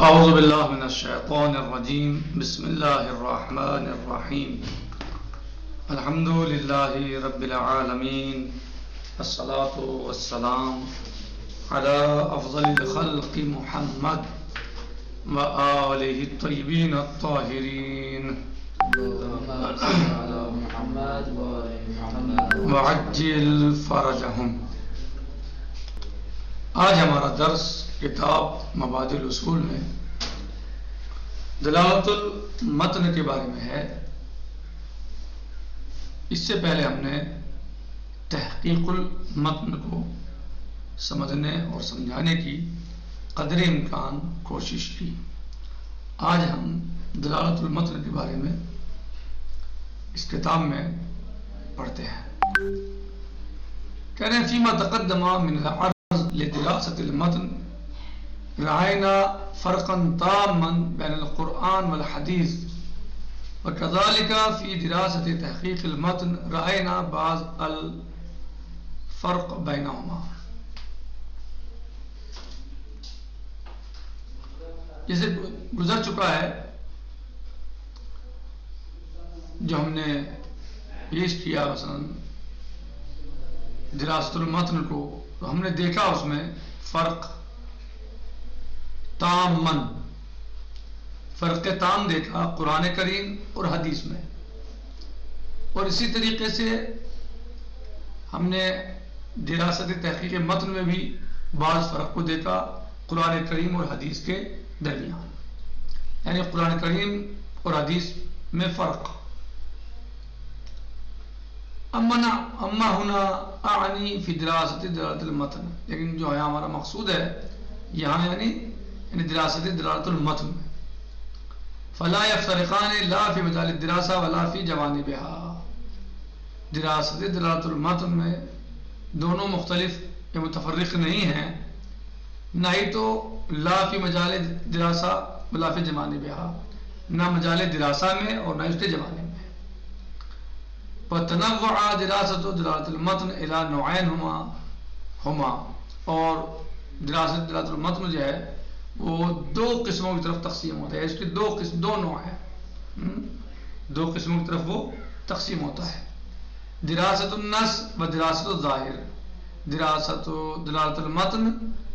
اعوذ باللہ من الشیطان الرجیم بسم اللہ الرحمن الرحیم الحمد للہ رب العالمین الصلاة والسلام علی افضل الخلق محمد وآلہ الطیبین الطاہرین وعجل فرجہم۔ آج ہمارا درس کتاب مبادئ الاصول میں دلالت المتن کے بارے میں ہے۔ اس سے پہلے ہم نے تحقیق المتن کو سمجھنے اور سمجھانے کی قدر امکان کوشش کی۔ آج ہم دلالت المتن کے بارے میں اس کتاب میں پڑھتے ہیں۔ کہہ رہے ہیں فیما تقدم من العرض لدراسة المتن رأينا فرقا تاما بين القرآن والحديث، وكذلك في دراسة تحقيق المتن رأينا بعض الفرق بينهما۔ جیسے گزر چکا ہے جو ہم نے پیش کیا مثلا دراست المتن کو، تو ہم نے دیکھا اس میں فرق تامن، فرق تام دیکھا قرآن کریم اور حدیث میں، اور اسی طریقے سے ہم نے دراست تحقیق متن میں بھی بعض فرق کو دیکھا قرآن کریم اور حدیث کے درمیان، یعنی قرآن کریم اور حدیث میں فرق۔ اما ہونا اعنی فی دراست دلالت المتن، لیکن جو ہے ہمارا مقصود ہے یہاں یعنی دراست دلالت المتن میں، فلا یفترقان لا فی مجال الدراسہ ولا فی جوانبها، دراست دلالت المتن میں دونوں مختلف یا متفرق نہیں ہیں، نہ ہی تو لا فی مجال دراسہ ولا فی جوانبها، نہ مجال دراسہ میں اور نہ اس کے جوانب میں۔ وتنوع دراسة دلالت المتن الى نوعین ہما، اور دراست دلالت المتن جو ہے وہ دو قسموں کی طرف تقسیم ہوتا ہے، اس کے دو نوع ہیں، دو قسموں کی طرف وہ تقسیم ہوتا ہے، دراست النص و دراست الظاہر۔ دراست دلالت المتن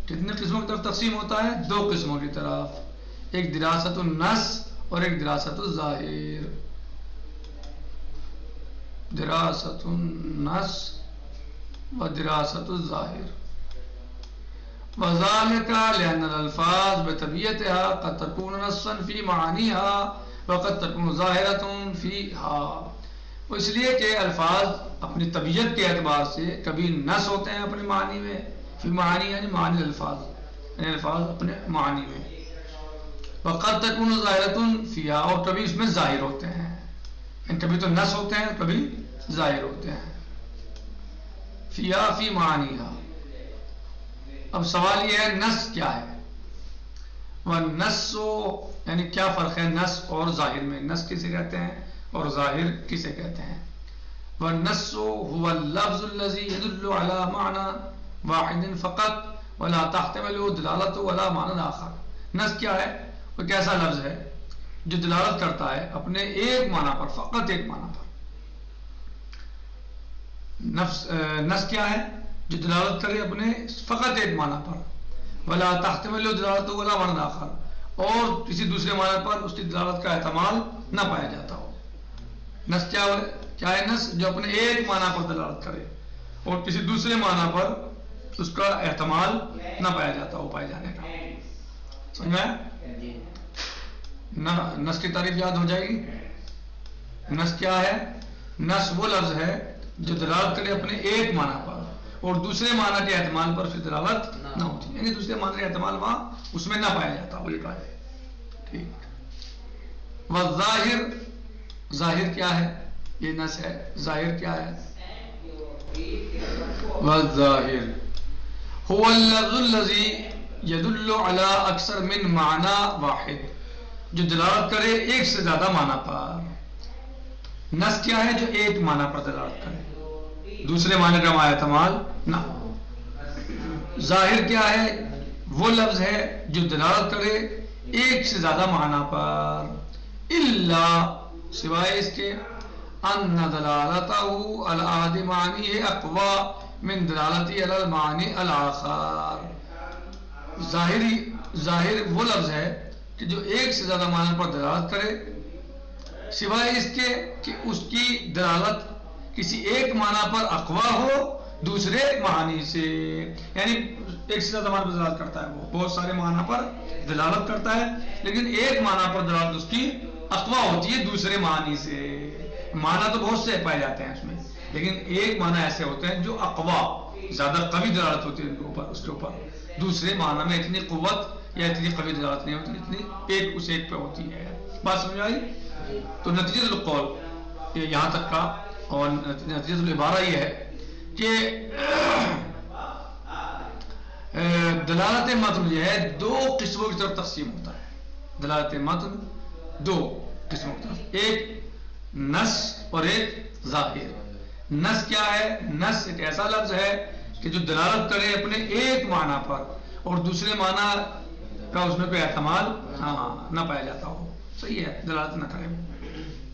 کتنے قسموں کی طرف تقسیم ہوتا ہے؟ دو قسموں کی طرف، ایک دراست النص اور ایک دراست الظاہر۔ دراست النص و دراست الظاہر، وذلك لأن الألفاظ بطبيعتها قد تكون نصا في معانيها وقد تكون ظاہرة فيها، اس لیے کہ الفاظ اپنی طبیعت کے اعتبار سے کبھی نص ہوتے ہیں اپنے معنی میں، فی معانی یعنی معنی الفاظ، یعنی الفاظ اپنے معنی میں، وقد تكون ظاہرة فيها، اور کبھی اس میں ظاہر ہوتے ہیں، یعنی کبھی تو نص ہوتے ہیں کبھی ظاہر ہوتے ہیں، فيها فی معانیها۔ اب سوال یہ ہے نص کیا ہے؟ والنص یعنی کیا فرق ہے نص اور ظاہر میں؟ نص کسے کہتے ہیں اور ظاہر کسے کہتے ہیں؟ والنص هو اللفظ الذي يدل على معنى واحد فقط ولا تحتمل دلالته ولا معنى آخر۔ نص کیا ہے؟ وہ کیسا لفظ ہے جو دلالت کرتا ہے اپنے ایک معنی پر، فقط ایک معنی پر۔ نص کیا ہے؟ جو دلالت کرے اپنے فقط ایک معنی پر، ولا تحتمل دلالت ولا معنی آخر، اور کسی دوسرے معنی پر اس کی دلالت کا احتمال نہ پایا جاتا ہو۔ نص کیا ہے؟ نص جو اپنے ایک معنی پر دلالت کرے اور کسی دوسرے معنی پر اس کا احتمال نہ پایا جاتا ہو، پائے جانے کا۔ سمجھ میں آیا؟ نص کی تعریف یاد ہو جائے گی۔ نص کیا ہے؟ نص وہ لفظ ہے جو دلالت کرے اپنے ایک معنی پر اور دوسرے معنی کے احتمال پر پھر دلالت نہ ہوتی، یعنی دوسرے معنی کا احتمال وہاں اس میں نہ پایا جاتا وہ، یہ کہا ہے۔ ٹھیک۔ والظاہر، ظاہر کیا ہے؟ یہ نص ہے۔ ظاہر کیا ہے؟ والظاہر هو اللفظ الذي يدل على اکثر من معنی واحد، جو دلالت کرے ایک سے زیادہ معنی پر۔ نص کیا ہے؟ جو ایک معنی پر دلالت کرے، دوسرے معنی کا احتمال نہ ہو۔ ظاہر کیا ہے؟ وہ لفظ ہے جو دلالت کرے ایک سے زیادہ معنی پر، الا سوائے اس کے ان دلالتہ علی احد معنی اقوی من دلالتی علی المعنی الاخر، ظاہر وہ لفظ ہے کہ جو ایک سے زیادہ معنی پر دلالت کرے سوائے اس کے کہ اس کی دلالت کسی ایک معنی پر اقوی ہو دوسرے معنی سے، یعنی ایک سے زیادہ معنی پر دلالت کرتا ہے، وہ بہت سارے معنی پر دلالت کرتا ہے لیکن ایک معنی پر دلالت اس کی اقوی ہوتی ہے دوسرے معنی سے۔ معنی تو بہت سے پائے جاتے ہیں اس میں، لیکن ایک معنی ایسے ہوتے ہیں جو اقوی زیادہ قوی دلالت ہوتی ہے ان کے اوپر، اس کے اوپر دوسرے معنی میں اتنی قوت یا اتنی قوی دلالت نہیں ہوتی، اتنی ایک اس ایک پہ ہوتی ہے۔ بات سمجھ آئی؟ تو نتیجہ القول یہاں تک کا، اور نتیجہ العبارہ یہ ہے کہ دلالت متن جو ہے دو قسموں کی طرف تقسیم ہوتا ہے۔ دلالت متن دو قسموں کی طرف، ایک نص اور ایک ظاہر۔ نص کیا ہے؟ نص ایک ایسا لفظ ہے کہ جو دلالت کرے اپنے ایک معنی پر اور دوسرے معنی کا اس میں کوئی احتمال نہ پایا جاتا ہو، صحیح ہے، دلالت نہ کرے،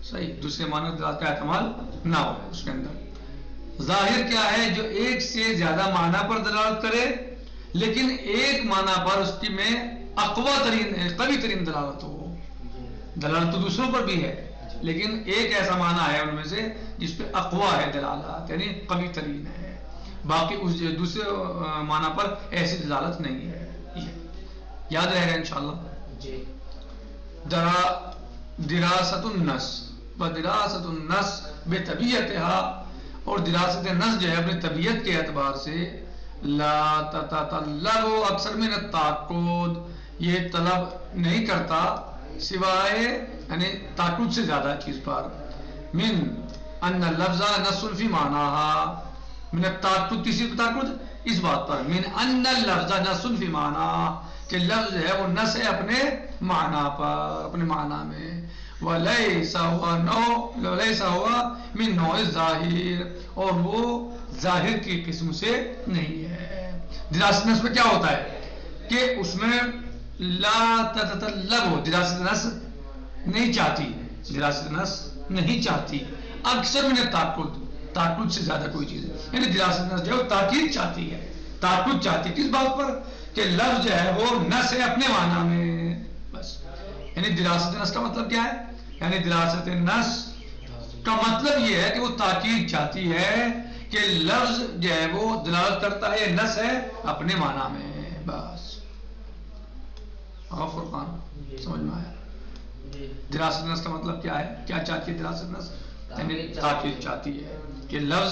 صحیح، دوسرے معنی دلالت کا احتمال نہ ہو اس کے اندر۔ ظاہر کیا ہے؟ جو ایک سے زیادہ معنی پر دلالت کرے لیکن ایک معنی پر اس کی میں اقوی ترین قوی ترین دلالت ہو۔ دلالت تو دوسروں پر بھی ہے لیکن ایک ایسا معنی ہے ان میں سے جس پہ اقوی ہے دلالت، یعنی قوی ترین ہے، باقی اس دوسرے معنی پر ایسی دلالت نہیں ہے۔ یاد رہے گا انشاءاللہ۔ دراست النص ودراست النص بطبیعتها، اور دراست نص جو ہے اپنی طبیعت کے اعتبار سے لا تتطلب اکثر من التعقد، یہ طلب نہیں کرتا سوائے یعنی تعقد سے زیادہ چیز پر، من ان اللفظ نص فی معناها، من التعقد کسی تعقد اس بات پر، من ان اللفظ نص فی معناها کہ لفظ ہے وہ نص ہے اپنے معنی پر، اپنے معنی میں، وَلَيْسَ هُوَ مِن نوع الظاہر، اور وہ ظاہر کی قسم سے نہیں ہے۔ دراست نص میں کیا ہوتا ہے کہ اس میں لا تتطلب، دراست نص نہیں چاہتی، دراست نص نہیں چاہتی اکثر من التعقد، تعقد سے زیادہ کوئی چیز، یعنی دراست نص جو ہے تاکید چاہتی ہے، تعقد چاہتی ہے کس بات پر کہ لفظ جو ہے وہ نص ہے اپنے معنی میں، بس۔ یعنی دراست نص کا مطلب کیا ہے؟ یعنی دراست نص کا مطلب یہ ہے کہ وہ تاکید چاہتی ہے کہ لفظ جو ہے وہ دلالت کرتا ہے، نص ہے اپنے معنی میں، بس۔ فرقان سمجھ میں آیا؟ دراست نص کا مطلب کیا ہے؟ کیا چاہتی ہے دراست نص؟ یعنی تاکید چاہتی ہے کہ لفظ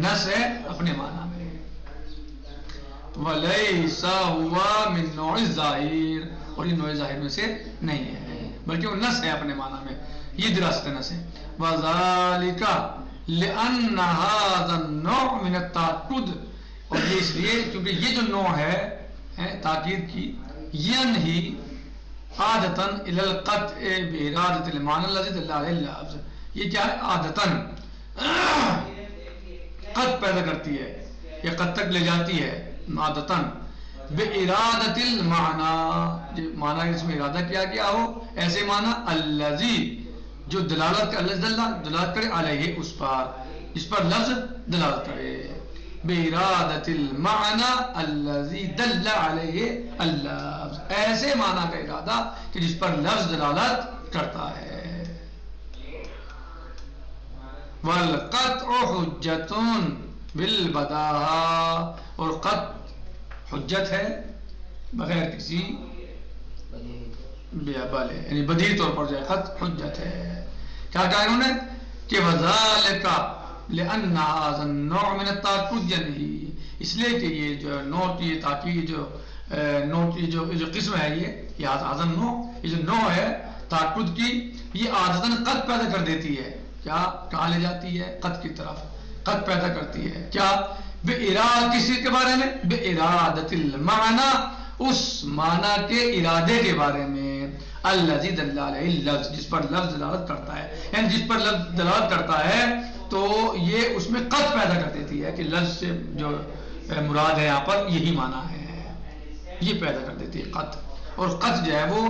نص ہے اپنے معنی میں۔ وَلَيْسَ هُوَ مِن نوع الظاہر، اور یہ نوع ظاہر میں سے نہیں ہے بلکہ وہ نص ہے اپنے معنی میں، یہ دراست نص ہے۔ وَذَلِكَ لِأَنَّ هَذَا النَّوْعَ مِنَ التَّعَقُّدِ، اور یہ اس لیے کیونکہ یہ جو نوع ہے تاکید کی، ينہی عادتاً الى القطع بإرادة المعنى الذي دل عليه اللفظ، یہ کیا ہے؟ عادتاً قط پیدا کرتی ہے یا قط تک لے جاتی ہے، عادتاً بإرادة المعنى، معنی جس میں ارادہ کیا گیا ہو، ایسے معنی الذي جو دلالت کرے علیہ اس پر، جس پر لفظ دلالت کرے، بإرادة المعنى الذي دل علیہ اللفظ، ایسے معنی کا ارادہ کہ جس پر لفظ دلالت کرتا ہے۔ والقطع حجة بالبداہة، اور قطع حجت ہے بغیر کسی یعنی بدیہی طور پر جو ہے قطع حجت ہے۔ کیا کہا انہوں نے کہ وذالک لأن هذا النوع من التعقد، یعنی اس لیے کہ یہ جو نوع کی تاکید جو نوع کی جو قسم ہے، یہ هذا النوع، یہ جو نوع ہے تعقد کی، یہ عادتاً قط پیدا کر دیتی ہے۔ کیا کہاں لے جاتی ہے؟ قط کی طرف، قط پیدا کرتی ہے۔ کیا؟ کسی کے بارے میں، بإرادة المعنى، اس معنی کے ارادے کے بارے میں، الذي دل علیہ اللفظ، جس پر لفظ دلالت کرتا ہے، یعنی جس پر لفظ دلالت کرتا ہے تو یہ اس میں قط پیدا کر دیتی ہے کہ لفظ سے جو مراد ہے یہاں پر یہی معنی ہے، یہ پیدا کر دیتی ہے قط. اور قط جو ہے وہ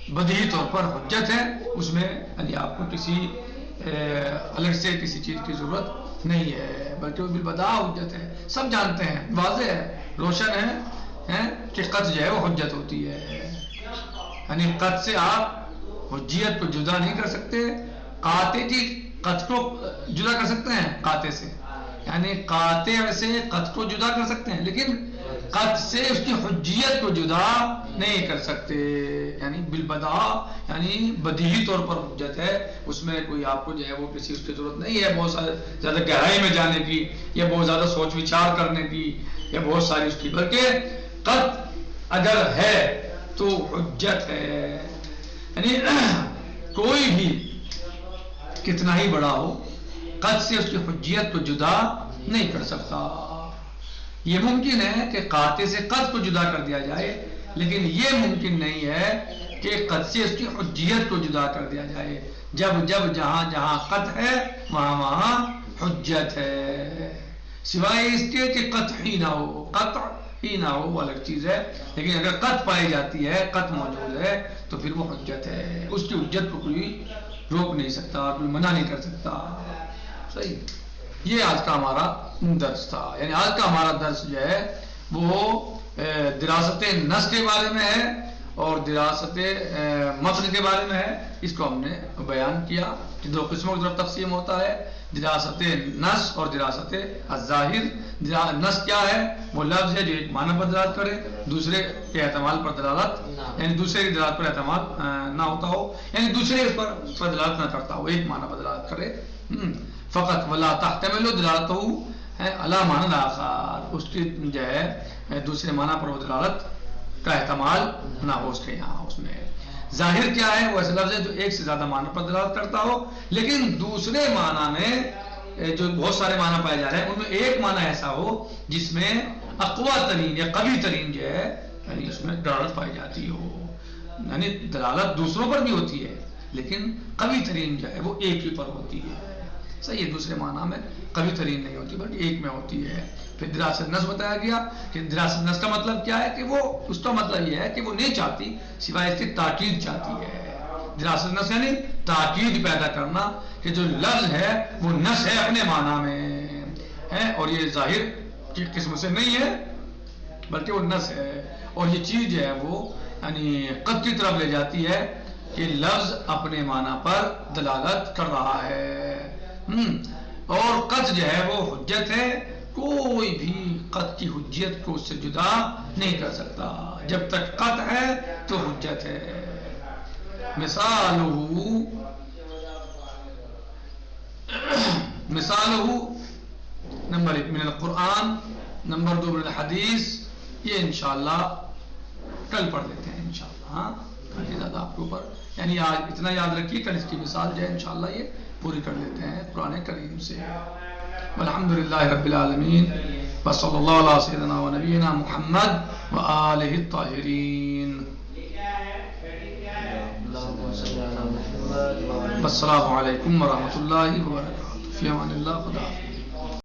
بدیہی طور پر حجت ہے، اس میں یعنی آپ کو کسی الگ سے کسی چیز کی ضرورت نہیں ہے، بلکہ وہ بالبداہ حجت ہے. سب جانتے ہیں، واضح ہے، روشن ہے کہ قط جو ہے وہ حجت ہوتی ہے. یعنی قط سے آپ حجیت کو جدا نہیں کر سکتے. قاطع کی قط کو جدا کر سکتے ہیں قاطع سے، یعنی قاطع سے قط کو جدا کر سکتے ہیں، لیکن قط سے اس کی حجیت کو جدا نہیں کر سکتے. یعنی بالبداہ یعنی بدیہی طور پر حجت ہے، اس میں کوئی آپ کو جو ہے وہ کسی اس کی ضرورت نہیں ہے بہت زیادہ گہرائی میں جانے کی، یا بہت زیادہ سوچ وچار کرنے کی، یا بہت ساری اس کی، بلکہ قط اگر ہے تو حجت ہے. یعنی کوئی بھی کتنا ہی بڑا ہو قط سے اس کی حجیت کو جدا نہیں کر سکتا. یہ ممکن ہے کہ قاطع سے قط کو جدا کر دیا جائے، لیکن یہ ممکن نہیں ہے کہ قط سے اس کی حجیت کو جدا کر دیا جائے. جب جہاں قط ہے وہاں حجت ہے، سوائے اس کے کہ قطع ہی نہ ہو وہ الگ چیز ہے. لیکن اگر قط پائی جاتی ہے، قط موجود ہے، تو پھر وہ حجت ہے. اس کی حجت کو کوئی روک نہیں سکتا، کوئی منع نہیں کر سکتا. صحیح. یہ آج کا ہمارا درس تھا. یعنی آج کا ہمارا درس جو ہے وہ دراست نص کے بارے میں ہے اور دراست متن کے بارے میں ہے. اس کو ہم نے بیان کیا کہ دو قسموں کی طرف تقسیم ہوتا ہے، دراست نص اور دراست الظاہر. نص کیا ہے؟ وہ لفظ ہے جو ایک معنی پر دلالت کرے، دوسرے کے احتمال پر دلالت، یعنی دوسرے کی دلالت پر احتمال نہ ہوتا ہو، یعنی دوسرے اس پر دلالت نہ کرتا ہو، ایک معنی پر دلالت کرے. فقط ولا تحتمل دلالته علی معنی آخر، اس کی جو ہے دوسرے معنی پر وہ دلالت کا احتمال نہ ہو اس کے یہاں. اس میں ظاہر کیا ہے؟ وہ ایسا لفظ ہے جو ایک سے زیادہ معنی پر دلالت کرتا ہو، لیکن دوسرے معنی میں جو بہت سارے معنی پائے جا رہے ہیں ان میں ایک معنی ایسا ہو جس میں اقوی ترین یا قوی ترین جو ہے یعنی اس میں دلالت پائی جاتی ہو. یعنی دلالت دوسروں پر بھی ہوتی ہے لیکن قوی ترین جو ہے وہ ایک ہی پر ہوتی ہے. صحیح ہے، دوسرے معنی میں قوی ترین نہیں ہوتی بلکہ ایک میں ہوتی ہے. پھر دراست نص بتایا گیا کہ دراست نص کا مطلب کیا ہے کہ وہ اس کا مطلب یہ ہے کہ وہ نہیں چاہتی سوائے اس کی تاکید چاہتی ہے. دراست نص یعنی تاکید پیدا کرنا کہ جو لفظ ہے وہ نص ہے اپنے معنی میں ہے، اور یہ ظاہر کی قسم سے نہیں ہے بلکہ وہ نص ہے. اور یہ چیز جو ہے وہ یعنی قط کی طرف لے جاتی ہے کہ لفظ اپنے معنی پر دلالت کر رہا ہے. اور قط جو ہے وہ حجت ہے، کوئی بھی قط کی حجیت کو اس سے جدا نہیں کر سکتا. جب تک قط ہے تو حجت ہے. مثالہ نمبر 1 من القرآن، نمبر 2 من الحدیث. یہ انشاءاللہ کل پڑھ لیتے ہیں انشاءاللہ. ہاں کل زیادہ آپ کے اوپر یعنی آج اتنا یاد رکھیے، کل اس کی مثال جو ہے انشاءاللہ یہ پوری کر لیتے ہیں قرآن کریم سے. والحمدللہ رب العالمین وصلی اللہ علیہ سیدنا و نبینا محمد و آلہ الطاہرین. السلام علیکم ورحمۃ اللہ وبرکاتہ. فی امان اللہ. خدا حافظ.